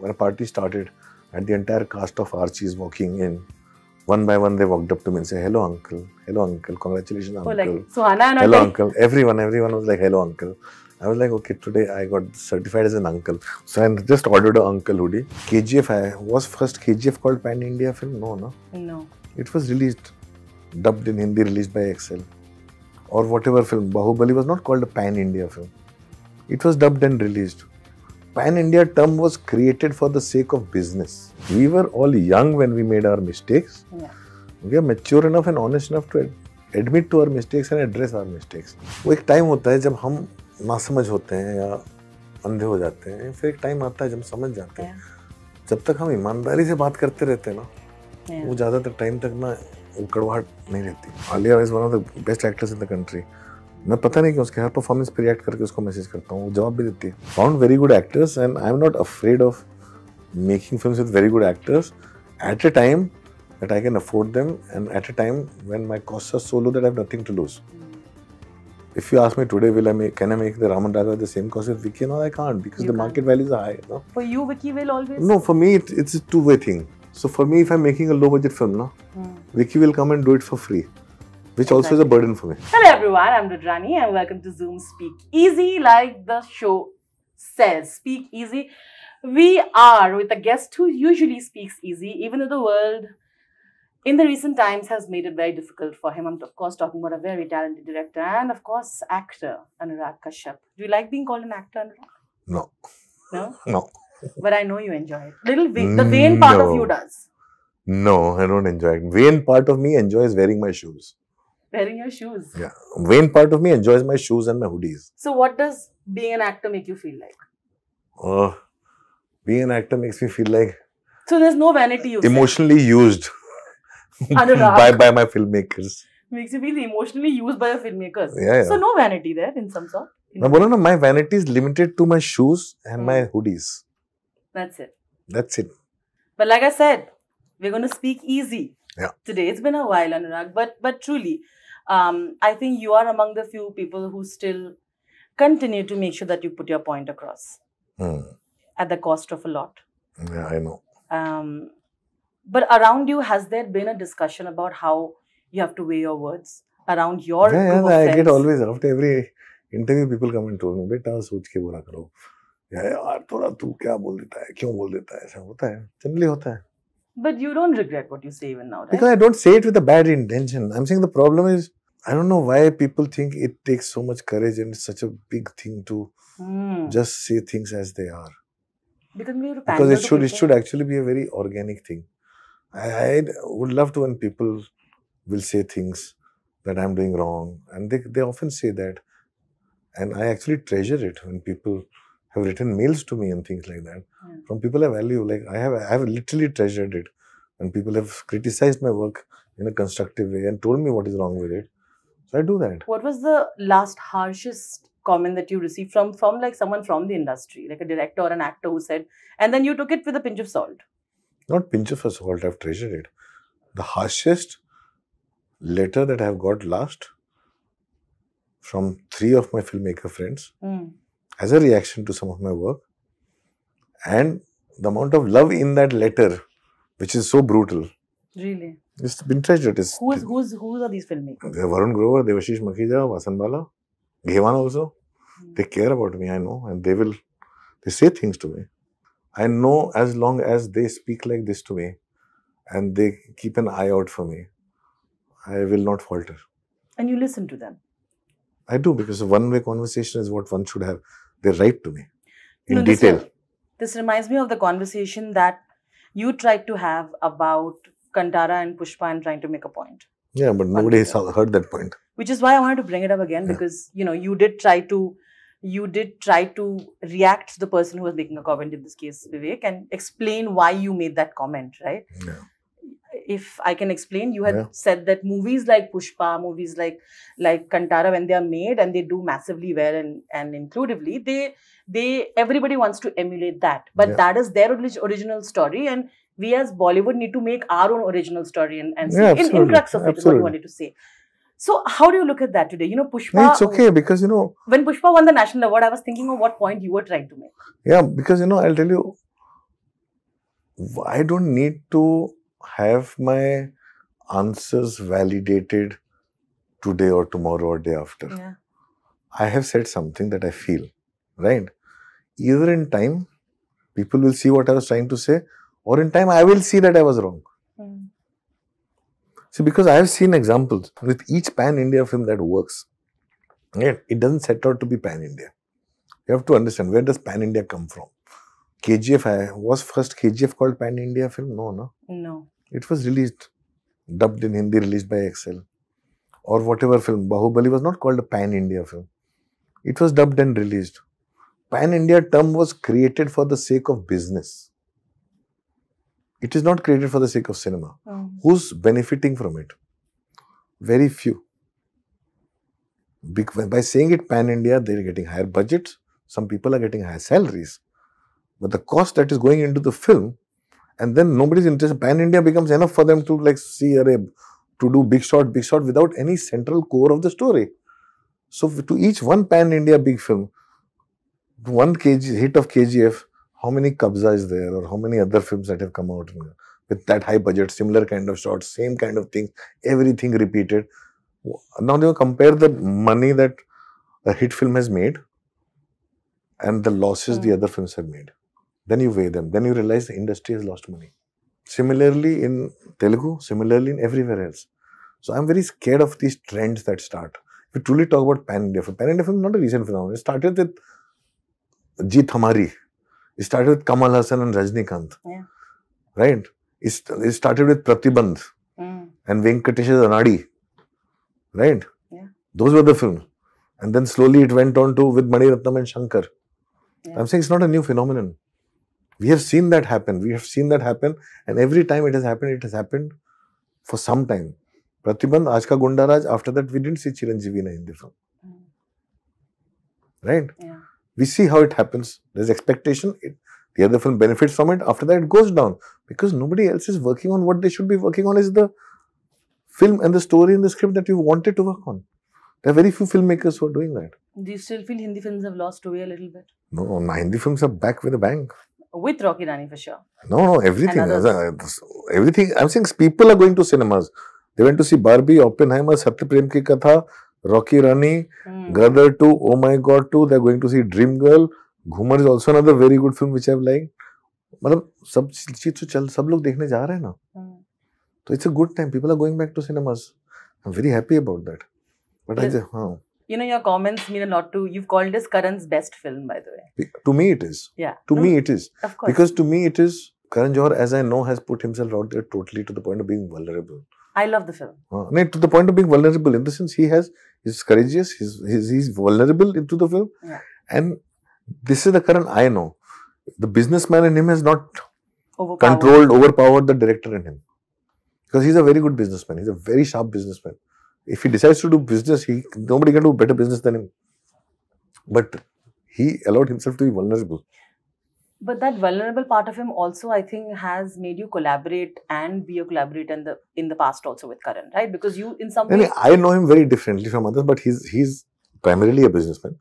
when a party started, and the entire cast of Archie's walking in, one by one they walked up to me and said, hello uncle, congratulations uncle. Oh, like Suhana and hello uncle. Everyone was like, hello uncle. I was like, okay, today I got certified as an uncle. So I just ordered an uncle hoodie. KGF, was first KGF called Pan India film? No. No. It was released, dubbed in Hindi, released by Excel. Or whatever film. Bahubali was not called a Pan India film. It was dubbed and released. Pan India term was created for the sake of business. We were all young when we made our mistakes. Yeah. We are mature enough and honest enough to admit to our mistakes and address our mistakes. वो एक time होता है जब हम नासमझ होते हैं या अंधे हो जाते हैं. फिर एक टाइम आता है जब समझ जाते हैं. जब तक हम ईमानदारी से बात करते रहते हैं ना, वो ज़्यादातर टाइम तक ना वो कड़वाहट नहीं रहती. Alia is one of the best actors in the country. मैं पता नहीं कि उसके हर परफॉर्मेंस पे रिएक्ट करके उसको मैसेज करता हूँ, वो जवाब भी देती है. Found very good actors and I am not afraid of making films with very good actors at a time that I can afford them and at a time when my costs are so low that I have nothing to lose. If you ask me today, can I make the Raman Raga at the same cost as Vicky? No, I can't because the market values are high. No? For you, Vicky will always... No, for me, it's a two-way thing. So for me, if I'm making a low-budget film, no, Vicky will come and do it for free, which also is a burden for me. Hello everyone, I'm Rudrani and welcome to Zoom Speak Easy. Like the show says, Speak Easy. We are with a guest who usually speaks easy, even though the world in the recent times has made it very difficult for him. I'm of course talking about a very talented director and of course actor, Anurag Kashyap. Do you like being called an actor, Anurag? No. No? No. But I know you enjoy it. The vain part of you does. No, I don't enjoy it. Vain part of me enjoys wearing my shoes. Wearing your shoes? Yeah. Vain part of me enjoys my shoes and my hoodies. So what does being an actor make you feel like? Being an actor makes me feel like... So there's no vanity you emotionally used. by my filmmakers. Makes you feel emotionally used by the filmmakers. Yeah. So no vanity there in some sort. My vanity is limited to my shoes and my hoodies. That's it. That's it. But like I said, we're going to speak easy. Yeah. Today. It's been a while, Anurag, but truly, I think you are among the few people who still continue to make sure that you put your point across. At the cost of a lot. Yeah, I know. But around you, has there been a discussion about how you have to weigh your words around your group of friends? I get always, after every interview, people come and tell me, beta, सोच के बोला करो. यार थोड़ा तू क्या बोल देता है, क्यों बोल देता है, ऐसा होता है, generally होता है. But you don't regret what you say even now, right? Because I don't say it with a bad intention. I'm saying the problem is, I don't know why people think it takes so much courage and it's such a big thing to just say things as they are. Because it should actually be a very organic thing. I would love to when people will say things that I'm doing wrong, and they often say that, and I actually treasure it when people have written mails to me and things like that. From people I value, like I have literally treasured it when people have criticized my work in a constructive way and told me what is wrong with it. So I do that. What was the last harshest comment that you received from like someone from the industry, like a director or an actor who said, and then you took it with a pinch of salt? Not pinch of salt, I've treasured it. The harshest letter that I've got last from 3 of my filmmaker friends as a reaction to some of my work, and the amount of love in that letter, which is so brutal. Really? It's been treasured. Who are these filmmakers? Varun Grover, Devashish Makhija, Vasan Bala, Ghewan also. They care about me, I know, and they say things to me. I know as long as they speak like this to me and they keep an eye out for me, I will not falter. And you listen to them? I do, because a one-way conversation is what one should have. They write to me in detail. This reminds me of the conversation that you tried to have about Kantara and Pushpa and trying to make a point. Yeah, but nobody has heard that point. Which is why I wanted to bring it up again, because, you know, you did try to react to the person who was making a comment, in this case, Vivek, and explain why you made that comment, right? Yeah. If I can explain, you had said that movies like Pushpa, movies like Kantara, when they are made and they do massively well and inclusively, everybody wants to emulate that. But that is their original story, and we as Bollywood need to make our own original story and in crux of it is what you wanted to say. So how do you look at that today? You know, Pushpa... No, it's okay, because, you know... When Pushpa won the national award, I was thinking of what point you were trying to make. Yeah, because, you know, I'll tell you, I don't need to have my answers validated today or tomorrow or day after. Yeah. I have said something that I feel, right? Either in time, people will see what I was trying to say, or in time, I will see that I was wrong. See, because I have seen examples with each pan-India film that works. Right? It doesn't set out to be pan-India. You have to understand, where does pan-India come from? KGF, was first KGF called pan-India film? No. No. It was released, dubbed in Hindi, released by Excel. Or whatever film, Bahubali was not called a pan-India film. It was dubbed and released. Pan-India term was created for the sake of business. It is not created for the sake of cinema. Who's benefiting from it? Very few. By saying it pan-India, they're getting higher budgets. Some people are getting higher salaries. But the cost that is going into the film, and then nobody's interested. Pan-India becomes enough for them to to do big shot without any central core of the story. So to each one pan-India big film, one hit of KGF, how many Kabza is there, or how many other films that have come out with that high budget, similar kind of shots, same kind of thing, everything repeated. Now they compare the money that a hit film has made and the losses the other films have made. Then you weigh them. Then you realize the industry has lost money. Similarly in Telugu, similarly in everywhere else. So I'm very scared of these trends that start. If we truly talk about pan-India film, pan-India film is not a recent phenomenon. It started with Jeet Hamari. It started with Kamal Hassan and Rajnikant. Yeah. Right? It started with Pratibandh and Venkatesh Anadi. Right? Yeah. Those were the films. And then slowly it went on to with Mani Ratnam and Shankar. Yeah. I'm saying it's not a new phenomenon. We have seen that happen. And every time it has happened for some time. Pratibandh, Aaj Ka Gunda Raj, after that we didn't see Chiranjeevi in a Hindi film. Right? Yeah. We see how it happens. There's expectation. The other film benefits from it. After that, it goes down. Because nobody else is working on what they should be working on is the film and the story and the script that you wanted to work on. There are very few filmmakers who are doing that. Do you still feel Hindi films have lost away a little bit? No, Hindi films are back with a bang. With Rocky Rani for sure. No, everything. Everything. I'm saying people are going to cinemas. They went to see Barbie, Oppenheimer, Satya Prem Ki Katha, Rocky Rani, Gadar 2, Oh My God 2. They're going to see Dream Girl. Ghumar is also another very good film which I've liked. मतलब सब चीज तो सब लोग देखने जा रहे हैं ना. So it's a good time. People are going back to cinemas. I'm very happy about that. But you know, your comments mean a lot to. You've called this Karan's best film, by the way. To me, it is. Yeah. To me, it is. Of course. Because to me, it is. Karan Johar, as I know, has put himself out there totally to the point of being vulnerable. I love the film. To the point of being vulnerable in the sense he's courageous, he's vulnerable into the film. Yeah. And this is the Karan I know. The businessman in him has not overpowered the director in him. Because he's a very good businessman. He's a very sharp businessman. If he decides to do business, nobody can do better business than him. But he allowed himself to be vulnerable. But that vulnerable part of him also, I think, has made you collaborate and be a collaborator in the past also with Karan, right? Because you, in some way... I know him very differently from others, but he's primarily a businessman.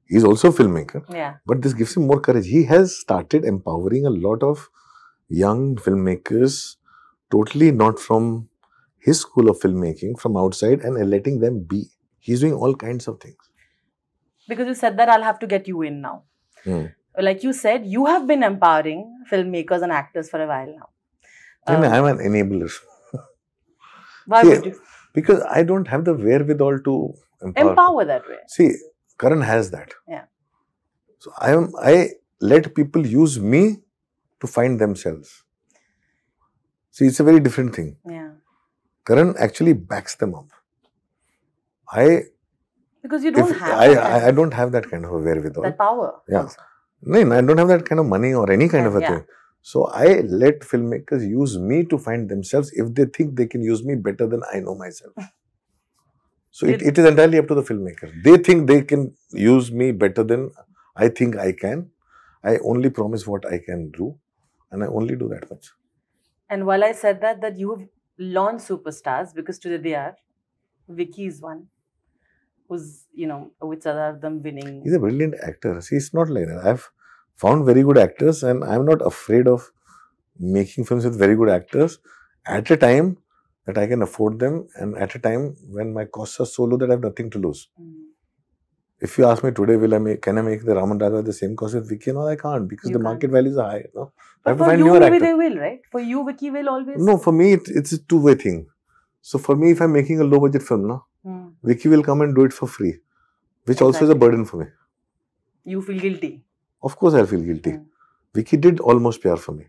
He's also a filmmaker. Yeah. But this gives him more courage. He has started empowering a lot of young filmmakers, totally not from his school of filmmaking, from outside, and letting them be. He's doing all kinds of things. Because you said that, I'll have to get you in now. Like you said, you have been empowering filmmakers and actors for a while now. I'm an enabler. Why would you? Because I don't have the wherewithal to empower that way. See, Karan has that. Yeah. So I let people use me to find themselves. See, it's a very different thing. Yeah. Karan actually backs them up. Because you don't have I don't have that kind of a wherewithal. That power. Yeah. Also. No, I don't have that kind of money or any kind of a thing. So I let filmmakers use me to find themselves if they think they can use me better than I know myself. So it is entirely up to the filmmaker. They think they can use me better than I think I can. I only promise what I can do, and I only do that much. And while I said that you have launched superstars, because today they are, Vicky is one, who's, with other of them winning. He's a brilliant actor. See, it's not like that. I've found very good actors and I'm not afraid of making films with very good actors at a time that I can afford them, and at a time when my costs are so low that I have nothing to lose. If you ask me today, can I make the Raman Raghav at the same cost with Vicky? No, I can't, because the market values are high. No? But for you, maybe they will, right? For you, Vicky will always. No, for me, it's a two-way thing. So for me, if I'm making a low-budget film, no, Vicky will come and do it for free, which also is a burden for me. You feel guilty. Of course, I feel guilty. Vicky did almost pyar for me.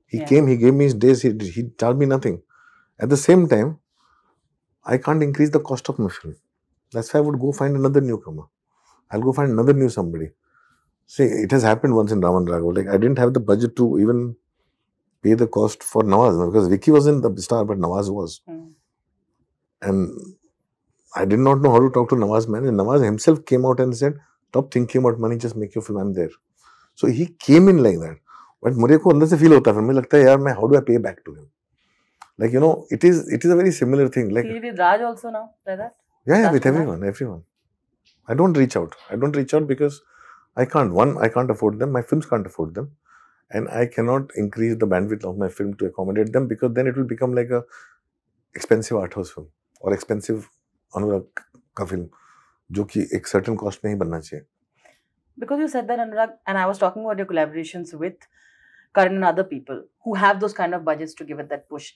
He came, he gave me his days, he charged me nothing. At the same time, I can't increase the cost of my film. That's why I would go find another newcomer. I'll go find another new somebody. See, it has happened once in Raman Raghav. Like, I didn't have the budget to even pay the cost for Nawaz, because Vicky wasn't the star, but Nawaz was. And I did not know how to talk to Nawaz, man. And Nawaz himself came out and said, stop thinking about money, just make your film, I'm there. So he came in like that. But मुझे को अंदर से feel होता है, फिर मुझे लगता है यार मैं how do I pay back to him? Like, you know, it is a very similar thing. Like, with Raj also now, like that? Yeah, with everyone. I don't reach out. Because I can't. One, I can't afford them. My films can't afford them. And I cannot increase the bandwidth of my film to accommodate them, because then it will become like a expensive art house film or expensive Anurag ka film, जो कि एक certain cost में ही बनना चाहिए. Because you said that, Anurag, and I was talking about your collaborations with Karan and other people who have those kind of budgets to give it that push.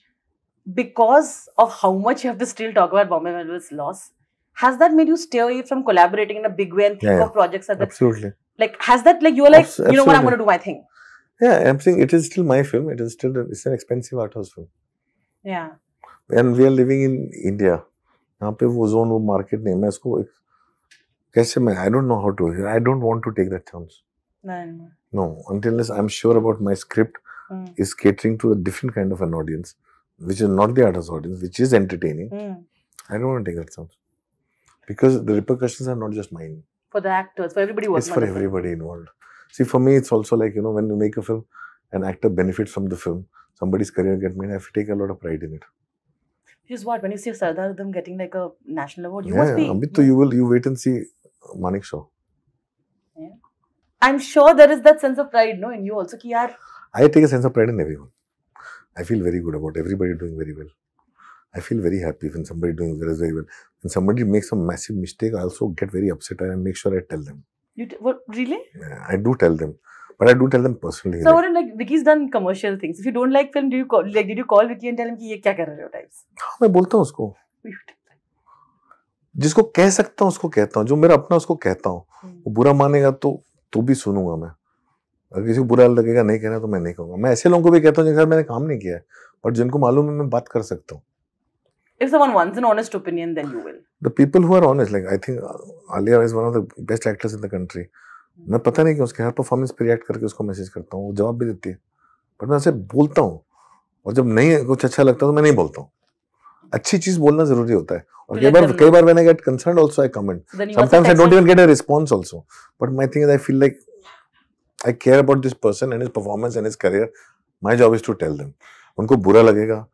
Because of how much you have to still talk about Bombay Melville's loss, has that made you stay away from collaborating in a big way and think of projects like that? Absolutely. Like, has that, like, you were like, you know what, I'm going to do my thing? Yeah, I'm saying it is still my film. It's an expensive art house film. Yeah. And we are living in India. यहाँ पे वो zone, वो market नहीं, मैं इसको कैसे मैं, I don't know how to, I don't want to take that chance. No, until I'm sure about my script is catering to a different kind of an audience, which is not the artist audience, which is entertaining. I don't want to take that chance. Because the repercussions are not just mine. For the actors, for everybody working. It's for everybody involved. See, for me, it's also like, you know, when you make a film, an actor benefits from the film, somebody's career gets made, I have to take a lot of pride in it. Which is what, when you see Sardar them getting like a national award, you must be. Ambit, you wait and see Manik Shaw. Yeah. I'm sure there is that sense of pride, no, in you also. Ki yaar, I take a sense of pride in everyone. I feel very good about everybody doing very well. I feel very happy when somebody doing very well. When somebody makes a massive mistake, I also get very upset and make sure I tell them. What, really? Yeah, I do tell them. But I do tell them personally. So, like Vicky's done commercial things. If you don't like film, did you call Vicky and tell him कि ये क्या कर रहे हो types? हाँ, मैं बोलता हूँ उसको. जिसको कह सकता हूँ उसको कहता हूँ. जो मेरा अपना उसको कहता हूँ. वो बुरा मानेगा तो भी सुनूंगा मैं. अगर किसी को बुरा लगेगा नहीं कहना तो मैं नहीं कहूँगा. मैं ऐसे लोगों को भी कहता हूँ जिनके साथ मैंने काम नहीं किया है, but जिनको मालूम है मैं बात कर सकता हूँ. If someone wants an honest opinion, then you will. The people who are honest, like I think Alia is one of the best actors in the country. मैं पता नहीं कि उसके हर परफॉर्मेंस पे रिएक्ट करके उसको मैसेज करता हूँ, वो जवाब भी देती है, बट मैं उसे बोलता हूँ, और जब नहीं कुछ अच्छा लगता तो मैं नहीं बोलता हूँ. अच्छी चीज बोलना जरूरी होता है, और कई बार when I get concerned also I comment. Sometimes I don't even get a response also, but my thing is I feel like I care about this person and his performance and his career. My job is to tell them. उनको बुरा लगेगा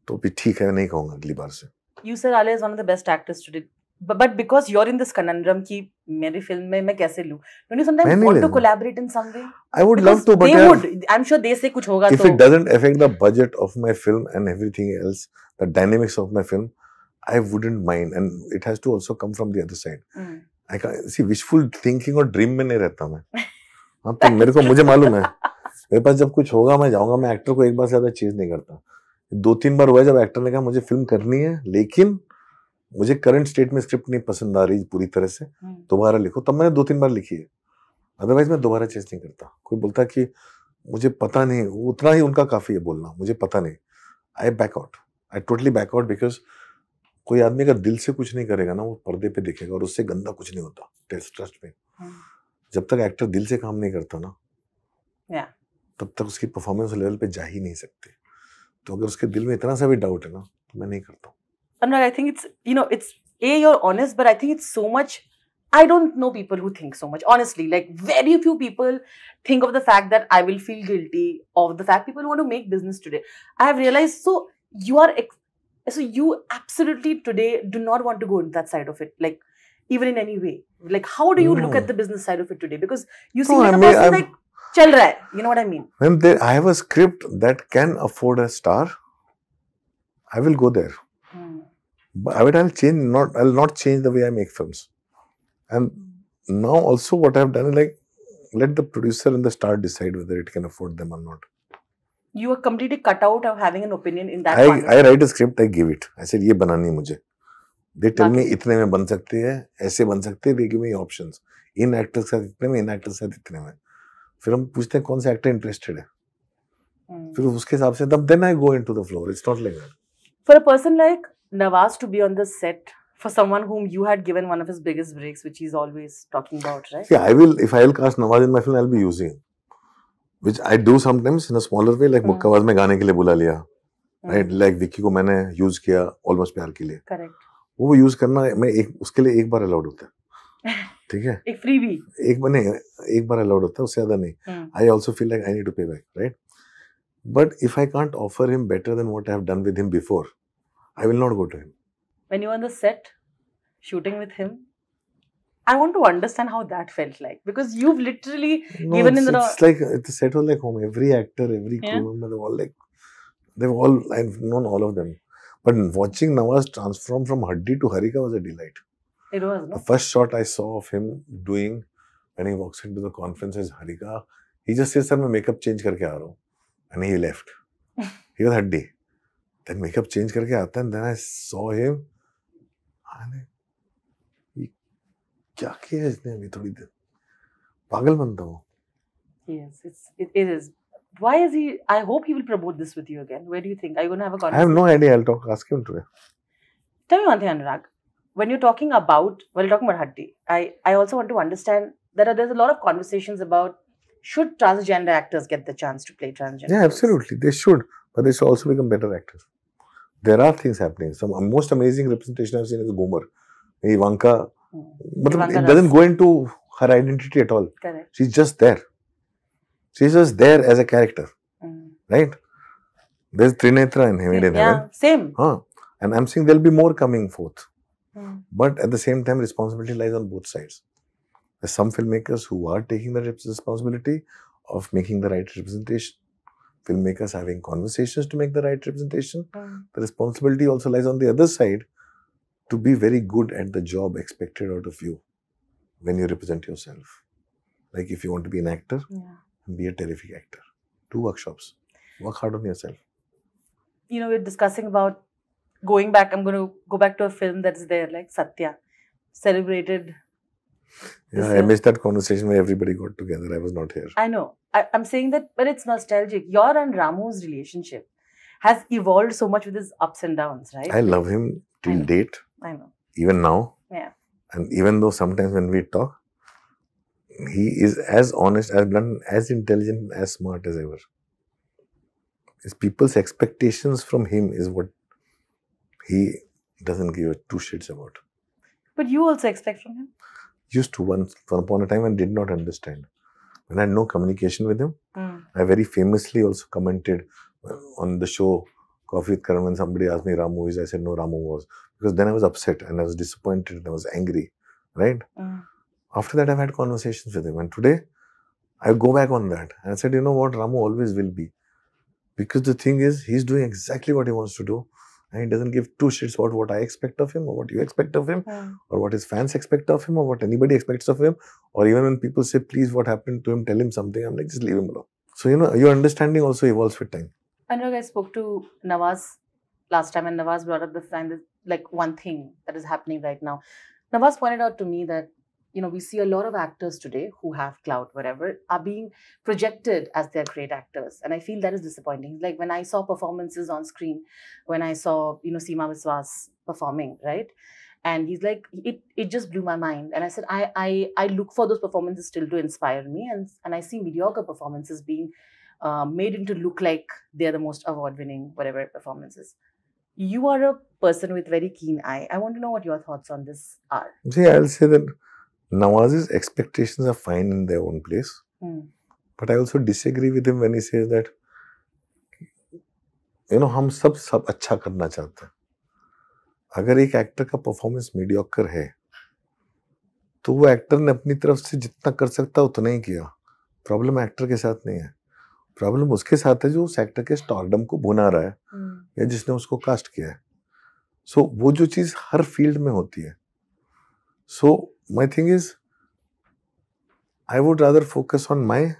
तो भी ठीक है, नहीं कहूँगा अगली बार से. You said Alia is one of the best actors today. But because you're in this conundrum कि मेरी film में मैं कैसे लूँ, don't you sometimes want to collaborate in some way? I would love to, but they would. I'm sure they say कुछ होगा. If it doesn't affect the budget of my film and everything else, the dynamics of my film, I wouldn't mind, and it has to also come from the other side. I can't see wishful thinking और dream में नहीं रहता मैं. हाँ तो मेरे को मुझे मालूम है, मेरे पास जब कुछ होगा मैं जाऊँगा. मैं एक्टर को एक बार से ज्यादा चीज नहीं करता. 2-3 बार हुआ जब एक्टर ने कहा मुझे फिल्म करनी है, लेकिन मुझे करंट स्टेट में स्क्रिप्ट नहीं पसंद आ रही पूरी तरह से, दोबारा लिखो. तब मैंने 2-3 बार लिखी है, अदरवाइज मैं दोबारा चेंज नहीं करता. कोई बोलता कि मुझे पता नहीं, उतना ही उनका काफी है बोलना, मुझे पता नहीं. I back out, I totally back out, because कोई आदमी अगर दिल से कुछ नहीं करेगा ना, वो पर्दे पे देखेगा और उससे गंदा कुछ नहीं होता. ट्रस्ट में जब तक एक्टर दिल से काम नहीं करता ना, तब तक उसकी परफॉर्मेंस लेवल पे जा ही नहीं सकते. तो अगर उसके दिल में इतना सा भी डाउट है ना, तो मैं नहीं करता. Anurag, I think it's, you know, it's you're honest, but I think it's so much. I don't know people who think so much. Honestly, like very few people think of the fact that I will feel guilty of the fact people want to make business today. I have realized. So you absolutely today do not want to go into that side of it, like even in any way. Like how do you look at the business side of it today? Because you seem like a person like चल रहा है, you know what I mean? When I have a script that can afford a star, I will go there. But I'll not change the way I make films. And now also what I've done is like, let the producer and the star decide whether it can afford them or not. You are completely cut out of having an opinion in that. I write a script, I give it. I said, ये बनानी है मुझे. They tell me इतने में बन सकती है, ऐसे बन सकती है. They give me options. In actors के साथ इतने में, इन एक्टर्स के साथ इतने में. फिर हम पूछते हैं कौन सा एक्टर इंटरेस्टेड है. फिर उसके हिसाब से तब then I go into the floor. It's not like that. For a person like Nawaz to be on the set, for someone whom you had given one of his biggest breaks, which he's always talking about, right? Yeah, if I will cast Nawaz in my film, I'll be using him. Which I do sometimes in a smaller way, like Mukkabaaz में गाने के लिए बुला लिया, right? Like Vicky को मैंने use किया Almost प्यार के लिए. Correct. वो use करना मैं उसके लिए एक बार allowed होता है, ठीक है? एक freebie. एक बार allowed होता है, उससे ज़्यादा नहीं. I also feel like I need to pay back, right? But if I can't offer him better than what I have done with him before, I will not go to him. When you were on the set, shooting with him, I want to understand how that felt like, because you've literally given in the. It's like the set was like home. Every actor, every crew member, I've known all of them. But watching Nawaz transform from Haddi to Harika was a delight. It was, no? The first shot I saw of him doing when he walks into the conference as Harika, he just says, "Sir, मैं makeup change करके आ रहा हूँ," and he left. He was Haddi. Then makeup change करके आता, and then I saw him. क्या किया इसने अभी थोड़ी देर पागल बनता हूँ. Yes, it is. Why is he? I hope he will promote this with you again. Where do you think? Are you going to have a conversation? I have no idea. I'll ask him today. Tell me one thing, Anurag. When you're talking about Haddi, I also want to understand that there's a lot of conversations about should transgender actors get the chance to play transgender. Yeah, absolutely. They should, but they should also become better actors. There are things happening. Some most amazing representation I've seen is Gomer. Ivanka. But it doesn't go into her identity at all. Correct. She's just there. She's just there as a character. Right? There's Trinetra in Made in Heaven. Same. And I'm saying there'll be more coming forth. But at the same time, responsibility lies on both sides. There's some filmmakers who are taking the responsibility of making the right representation. Filmmakers having conversations to make the right representation. The responsibility also lies on the other side to be very good at the job expected out of you when you represent yourself. Like if you want to be an actor, be a terrific actor. Do workshops. Work hard on yourself. You know, we're discussing about going back. I'm going to go back to a film that's there, like Satya. Celebrated. Yeah, I missed that conversation where everybody got together. I was not here. I know. I'm saying that, but it's nostalgic. Your and Ramu's relationship has evolved so much with his ups and downs, right? I love him till date. I know. Even now. Yeah. And even though sometimes when we talk, he is as honest, as blunt, as intelligent, as smart as ever. It's people's expectations from him is what he doesn't give two shits about. But you also expect from him? Used to once upon a time and did not understand. When I had no communication with him, I very famously also commented on the show Coffee with Karan when somebody asked me Ramu is, I said no, Ramu was. Because then I was upset and I was disappointed and I was angry, right? After that, I've had conversations with him. And today, I go back on that. And I said, you know what, Ramu always will be. Because the thing is, he's doing exactly what he wants to do. And he doesn't give two shits about what I expect of him or what you expect of him or what his fans expect of him or what anybody expects of him. Or even when people say, please, what happened to him, tell him something. I'm like, just leave him alone. So, you know, your understanding also evolves with time. Anurag, I spoke to Nawaz last time and Nawaz brought up the fact that like one thing that is happening right now. Nawaz pointed out to me that, you know, we see a lot of actors today who have clout, whatever, are being projected as they're great actors. And I feel that is disappointing. Like when I saw performances on screen, when I saw, you know, Seema Biswas performing, right? And he's like, it just blew my mind. And I said, I look for those performances still to inspire me. And I see mediocre performances being made into look like they're the most award-winning, whatever performances. You are a person with very keen eye. I want to know what your thoughts on this are. See, I'll say that Nawaz's expectations are fine in their own place. But I also disagree with him when he says that, you know, हम सब अच्छा करना चाहते हैं. अगर एक actor का performance mediocre है, तो वो एक्टर ने अपनी तरफ से जितना कर सकता उतना ही किया. प्रॉब्लम एक्टर के साथ नहीं है, प्रॉब्लम उसके साथ है जो उस एक्टर के स्टारडम को भुना रहा है या जिसने उसको कास्ट किया है. सो वो जो चीज हर फील्ड में होती है. So my thing is I would rather focus on my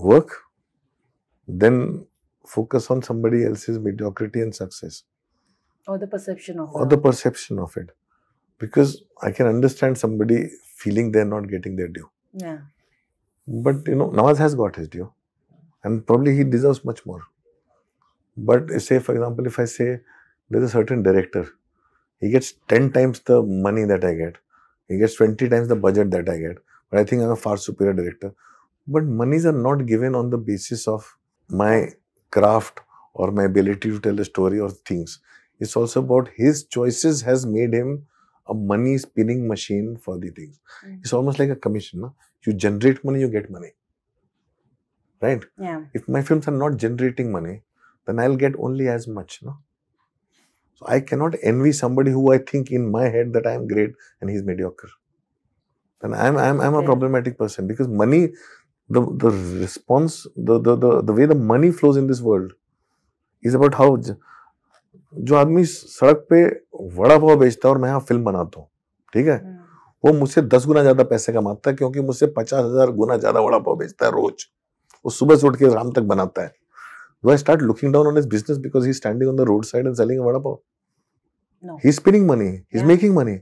work than focus on somebody else's mediocrity and success. Or the perception of it. Or the perception of it. Because I can understand somebody feeling they're not getting their due. Yeah. But, you know, Nawaz has got his due. And probably he deserves much more. But say, for example, if I say there's a certain director, he gets 10 times the money that I get. He gets 20 times the budget that I get. But I think I'm a far superior director. But monies are not given on the basis of my craft or my ability to tell a story or things. It's also about his choices has made him a money spinning machine for the things. It's almost like a commission. No? You generate money, you get money. Right? Yeah. If my films are not generating money, then I'll get only as much. No? So I cannot envy somebody who I think in my head that I am great and he's mediocre. Then I'm a problematic person because money, the response, the way the money flows in this world is about how जो आदमी सड़क पे वड़ा पाव बेचता है और मैं यहाँ film बनाता हूँ, ठीक है, वो मुझसे 10 गुना ज्यादा पैसे कमाता है क्योंकि मुझसे 50,000 गुना ज्यादा वड़ा पाव बेचता है रोज. वो सुबह से उठ के शाम तक बनाता है. Do I start looking down on his business because he's standing on the roadside and selling a vada pav? No. He's spinning money. He's making money.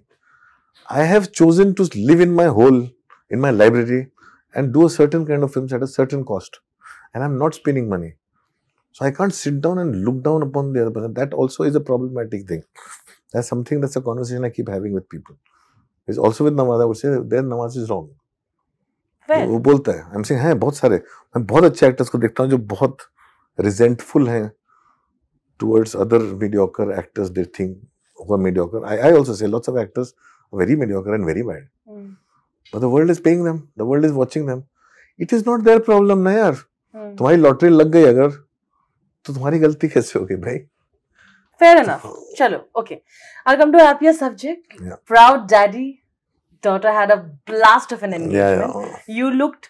I have chosen to live in my hole, in my library, and do a certain kind of films at a certain cost. And I'm not spending money. So I can't sit down and look down upon the other person. That also is a problematic thing. That's something, that's a conversation I keep having with people. It's also with Nawaz. I would say their Nawaz is wrong. वो बोलता है, I'm saying, हैं बहुत सारे, मैं बहुत अच्छे actors को देखता हूँ जो बहुत resentful हैं towards other mediocre actors. They think who are mediocre. I also say lots of actors are very mediocre and very bad. But the world is paying them. The world is watching them. It is not their problem ना यार. तुम्हारी lottery लग गई अगर तो तुम्हारी गलती कैसे होगी भाई? Fair enough. Chalo, okay. I'll come to a happier subject. Yeah. Proud daddy, daughter had a blast of an engagement. Yeah. You looked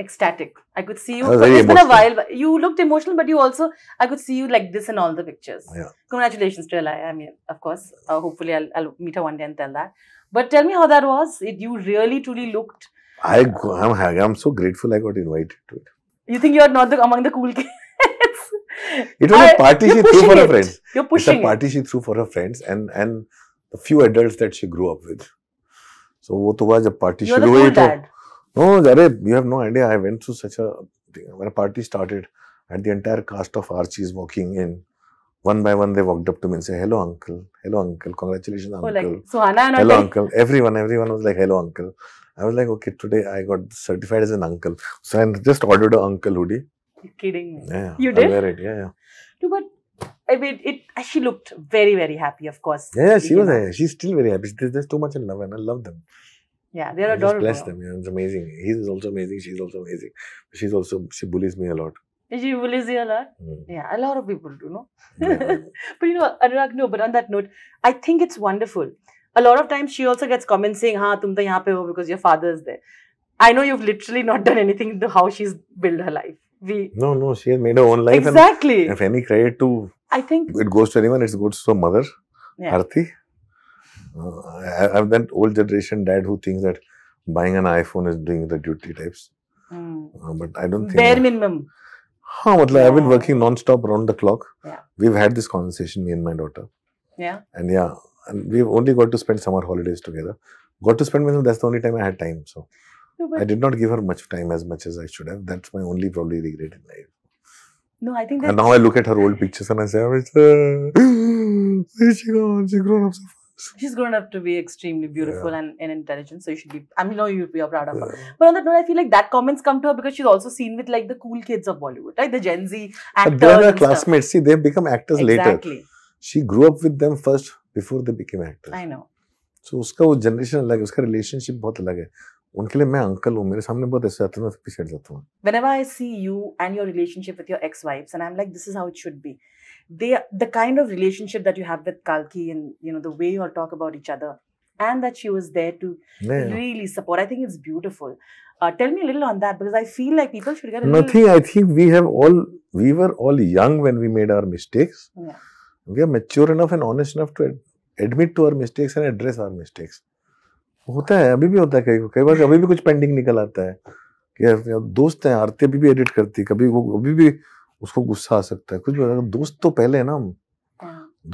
ecstatic. I could see you. I was very It's been a emotional. while. But you looked emotional, but you also, I could see you like this in all the pictures. Yeah. Congratulations to Alia. I mean, of course. Hopefully, I'll meet her one day and tell that. But tell me how that was. You really, truly looked. I'm so grateful I got invited to it. You think you're not among the cool kids? It was a party she threw for her friends. You're pushing It's a party she threw for her friends and the few adults that she grew up with. So वो तो हुआ जब party You're the शुरू cool हुई तो dad. no, Jare, you have no idea. I went through such a thing. When a party started, and the entire cast of Archies walking in, one by one they walked up to me and said, "Hello, uncle. Hello, uncle. Congratulations, uncle. Oh, like Suhana and Hello, uncle." Everyone was like, "Hello, uncle." I was like, "Okay, today I got certified as an uncle." So I just ordered an uncle hoodie. You're kidding me. Yeah, You did? I wear it. Yeah. No, but I mean, she looked very, very happy, of course. Yeah, she was. She's still very happy. There's too much in love, and I love them. Yeah, they're adorable. Bless them. Yeah, it's amazing. He's also amazing. She's also amazing. She bullies me a lot. She bullies you a lot? Yeah, a lot of people do, no? Yeah. But you know, Anurag, no, but on that note, I think it's wonderful. A lot of times she also gets comments saying, "Ha, tum to yahan pe ho because your father is there." I know you've literally not done anything to how she's built her life. No, she has made her own life. Exactly. And if any credit to, I think it goes to anyone, it goes to her mother, Arti. I'm that old generation dad who thinks that buying an iPhone is doing the duty types. But I don't think bare minimum. I've been working non-stop around the clock. Yeah. We've had this conversation, me and my daughter. Yeah. And we've only got to spend summer holidays together. Got to spend with her, that's the only time I had time. So I did not give her much time as much as I should have. That's my only probably regret in life. No, I think and now I look at her old pictures and I say, where's she gone? She's grown up so fast. She's grown up to be extremely beautiful and intelligent. So you should be, I mean, you're proud of her. But on that note, I feel like that comments come to her because she's also seen with like the cool kids of Bollywood, right? The Gen Z actors. But they're her classmates. See, they've become actors later. Exactly. She grew up with them first before they became actors. I know. So उसका वो generation अलग है, उसका relationship बहुत अलग है. उनके लिए मैं uncle हूँ, मेरे सामने बहुत ऐसे आते हैं, मैं पीछे हट जाता हूँ. Whenever I see you and your relationship with your ex-wives, and I'm like, this is how it should be. The kind of relationship that you have with Kalki and, you know, the way you all talk about each other and that she was there to really support. I think it's beautiful. Tell me a little on that, because I feel like people should get a little... Nothing. I think we were all young when we made our mistakes. Yeah. We are mature enough and honest enough to admit to our mistakes and address our mistakes. होता है, अभी भी होता है, कई बार अभी भी कुछ पेंडिंग निकल आता है कि दोस्त हैं, आरती अभी भी एडिट करती, कभी वो अभी भी उसको गुस्सा आ सकता है, कुछ भी, दोस्त तो पहले है ना हम,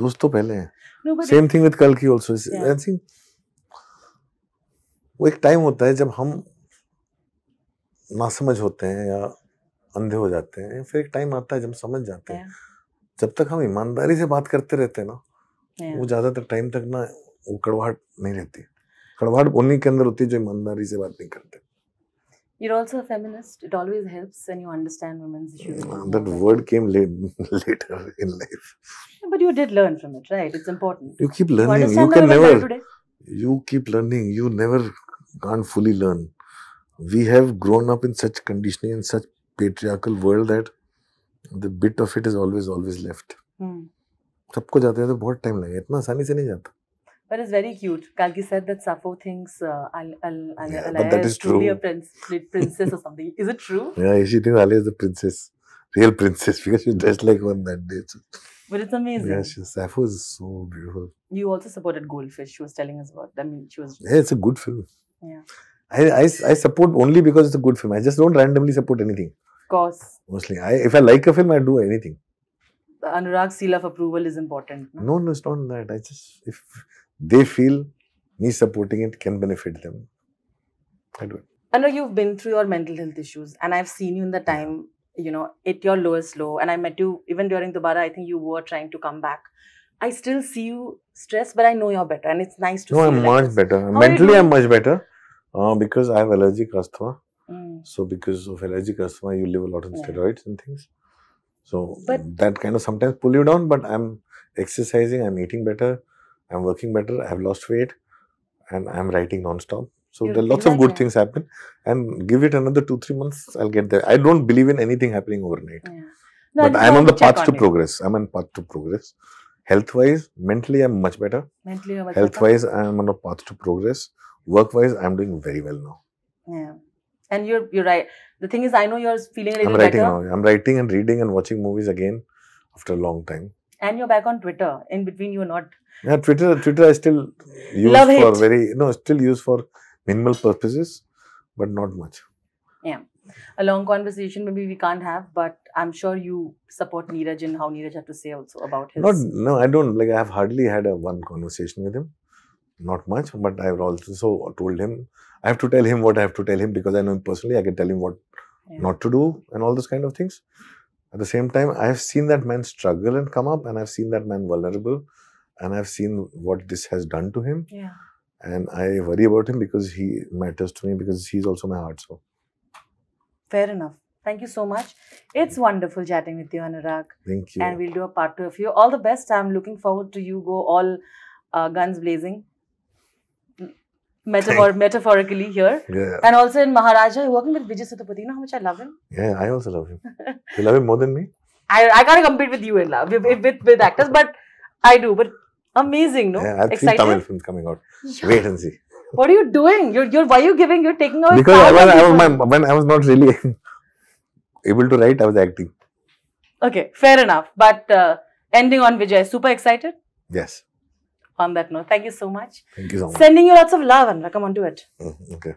दोस्त तो पहले हैं. सेम थिंग विद कल की ऑल्सो. आई थिंक वो एक टाइम होता है जब हम नासमझ होते हैं या अंधे हो जाते हैं, फिर एक टाइम आता है जब हम समझ जाते हैं. जब तक हम ईमानदारी से बात करते रहते हैं ना, वो ज्यादातर टाइम तक ना वो कड़वाहट नहीं रहती. कड़वाहट उन्हीं के अंदर होती है जो ईमानदारी से बात नहीं करते. You're also a feminist. It always helps when you understand women's issues. That word came later in life. But you did learn from it, right? It's important. You keep learning. You can never. You keep learning. You never can't fully learn. We have grown up in such conditioning and such patriarchal world that the bit of it is always left. सबको जाते हैं तो बहुत time लगेगा, इतना आसानी से नहीं जाता. But it's very cute. Kalki said that Safo thinks Alia is truly a princess or something. Is it true? Yeah, she thinks Alia is the princess, real princess, because she's dressed like one that day. But it's amazing. Yeah, Safo is so beautiful. You also supported Goldfish. She was telling us about. I mean, she was. Yeah, it's a good film. Yeah. I support only because it's a good film. I just don't randomly support anything. Of course. Mostly, if I like a film, I do anything. The Anurag seal of approval is important. No, it's not that. I just, if they feel me supporting it can benefit them, I do it. I know you've been through your mental health issues, and I've seen you in the time, you know, at your lowest low, and I met you even during Dobara. I think you were trying to come back. I still see you stressed, but I know you're better, and it's nice to see you. No, I'm much better. Mentally, I'm much better because I have allergic asthma. So because of allergic asthma, you live a lot on steroids and things. So that kind of sometimes pull you down, but I'm exercising, I'm eating better, I'm working better, I have lost weight, and I'm writing non-stop. So there are lots of good things happen, and give it another 2-3 months, I'll get there. I don't believe in anything happening overnight. No, but I'm on the path to progress. I'm on path to progress. Health-wise, mentally, I'm much better. Health-wise, I'm on a path to progress. Work-wise, I'm doing very well now. Yeah. And you're right. The thing is, I know you're feeling a little better. I'm writing now. I'm writing and reading and watching movies again after a long time. And you're back on Twitter. In between, you were not. Yeah, Twitter I still use still use for minimal purposes, but not much. Yeah. A long conversation maybe we can't have, but I'm sure you support Neeraj and how Neeraj had to say also about his... No, I don't. Like, I have hardly had one conversation with him. Not much, but I've also told him, I have to tell him what I have to tell him because I know him personally. I can tell him what not to do and all those kind of things. At the same time, I have seen that man struggle and come up, and I've seen that man vulnerable, and I've seen what this has done to him. Yeah. And I worry about him because he matters to me, because he's also my heart. So. Fair enough. Thank you so much. It's wonderful chatting with you, Anurag. Thank you. And we'll do a part 2 of you. All the best. I'm looking forward to you go all guns blazing. Metaphorically here. Yeah. And also in Maharaja, you're working with Vijay Sethupathi. You know how much I love him? Yeah, I also love him. You love him more than me? I can't compete with you in love, with actors, but I do. But amazing, no? Yeah, I have 3 Tamil films coming out. Wait and see. What are you doing? Why are you giving? You're taking away. Because when I was not really able to write, I was acting. Okay, fair enough. But ending on Vijay, super excited? Yes. On that note, thank you so much. Thank you so much. Sending you lots of love, Anurag. Come on, do it. Okay.